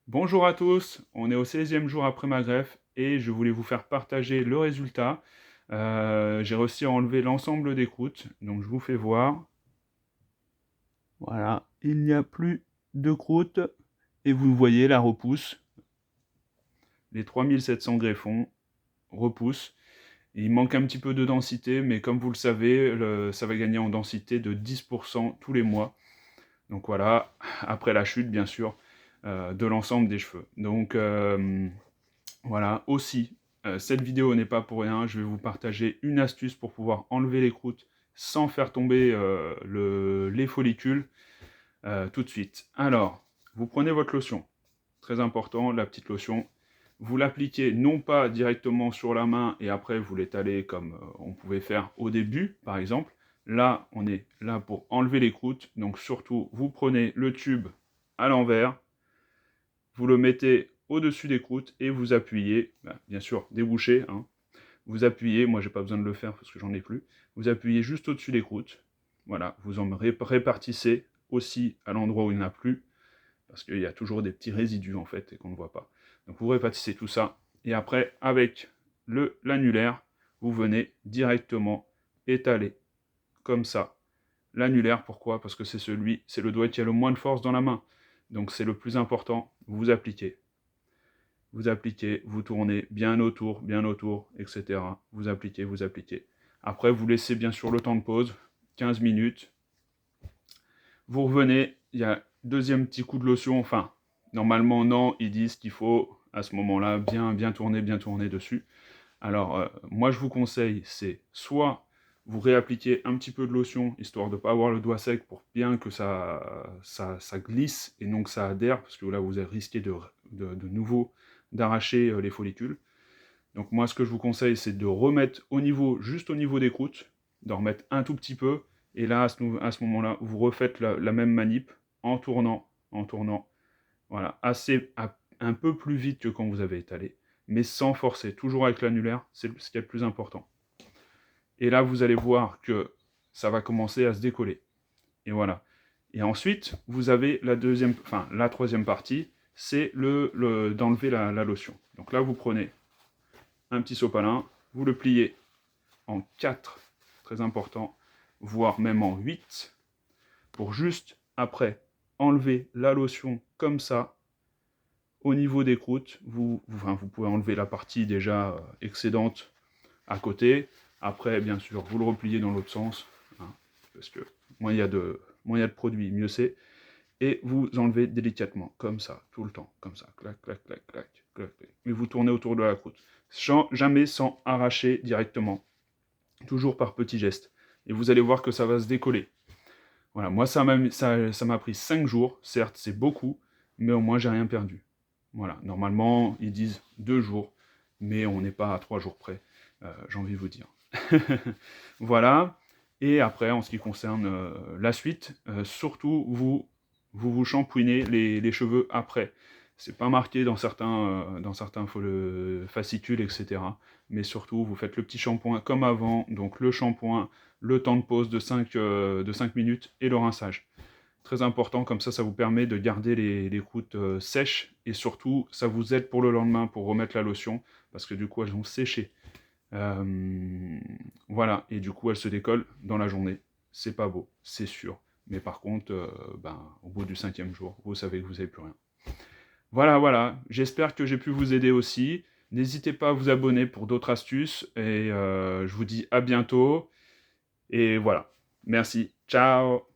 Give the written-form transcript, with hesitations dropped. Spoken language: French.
Bonjour à tous, on est au 16e jour après ma greffe et je voulais vous faire partager le résultat. J'ai réussi à enlever l'ensemble des croûtes, donc je vous fais voir. Voilà, il n'y a plus de croûtes et vous voyez la repousse. Les 3700 greffons repoussent. Il manque un petit peu de densité, mais comme vous le savez, ça va gagner en densité de 10% tous les mois. Donc voilà, après la chute bien sûr, de l'ensemble des cheveux. Donc voilà, aussi, cette vidéo n'est pas pour rien, je vais vous partager une astuce pour pouvoir enlever les croûtes sans faire tomber les follicules tout de suite. Alors, vous prenez votre lotion, très important, la petite lotion, vous l'appliquez non pas directement sur la main et après vous l'étalez comme on pouvait faire au début, par exemple. Là, on est là pour enlever les croûtes, donc surtout, vous prenez le tube à l'envers, vous le mettez au-dessus des croûtes et vous appuyez, bien sûr débouchez, hein, vous appuyez, moi j'ai pas besoin de le faire parce que j'en ai plus, vous appuyez juste au-dessus des croûtes, voilà, vous en répartissez aussi à l'endroit où il n'y en a plus, parce qu'il y a toujours des petits résidus en fait et qu'on ne voit pas. Donc vous répartissez tout ça, et après avec l'annulaire, vous venez directement étaler, comme ça, l'annulaire. Pourquoi? Parce que c'est le doigt qui a le moins de force dans la main, donc c'est le plus important, vous appliquez, vous tournez bien autour, etc. Vous appliquez, vous appliquez. Après, vous laissez bien sûr le temps de pause, 15 minutes. Vous revenez, il y a deuxième petit coup de lotion, enfin, normalement non, ils disent qu'il faut, à ce moment-là, bien tourner dessus. Alors, moi je vous conseille, c'est soit vous réappliquez un petit peu de lotion, histoire de ne pas avoir le doigt sec, pour bien que ça glisse, et donc ça adhère, parce que là vous risquez de nouveau d'arracher les follicules. Donc moi ce que je vous conseille, c'est de remettre juste au niveau des croûtes, d'en remettre un tout petit peu, et là à ce moment-là, vous refaites la même manip, en tournant, voilà, un peu plus vite que quand vous avez étalé, mais sans forcer, toujours avec l'annulaire, c'est ce qui est le plus important. Et là, vous allez voir que ça va commencer à se décoller. Et voilà. Et ensuite, vous avez la troisième partie, c'est d'enlever la lotion. Donc là, vous prenez un petit sopalin, vous le pliez en 4, très important, voire même en 8, pour juste, après, enlever la lotion comme ça. Au niveau des croûtes, vous pouvez enlever la partie déjà excédente à côté. Après, bien sûr, vous le repliez dans l'autre sens, hein, parce que moins il y a de produits, mieux c'est. Et vous enlevez délicatement, comme ça, tout le temps, comme ça, clac, clac, clac, clac, clac, clac. Et vous tournez autour de la croûte. Jamais sans arracher directement, toujours par petits gestes. Et vous allez voir que ça va se décoller. Voilà, moi ça m'a pris 5 jours, certes c'est beaucoup, mais au moins j'ai rien perdu. Voilà, normalement ils disent 2 jours, mais on n'est pas à 3 jours près, j'ai envie de vous dire. Voilà, et après en ce qui concerne la suite, surtout vous shampouinez les cheveux après. C'est pas marqué dans certains fascicules, etc. Mais surtout, vous faites le petit shampoing comme avant, donc le shampoing, le temps de pause de 5 minutes et le rinçage. Très important, comme ça vous permet de garder les croûtes sèches, et surtout, ça vous aide pour le lendemain, pour remettre la lotion, parce que du coup, elles vont sécher. Voilà, et du coup, elles se décollent dans la journée. C'est pas beau, c'est sûr. Mais par contre, au bout du 5e jour, vous savez que vous n'avez plus rien. Voilà, voilà, j'espère que j'ai pu vous aider aussi. N'hésitez pas à vous abonner pour d'autres astuces, et je vous dis à bientôt. Et voilà, merci, ciao!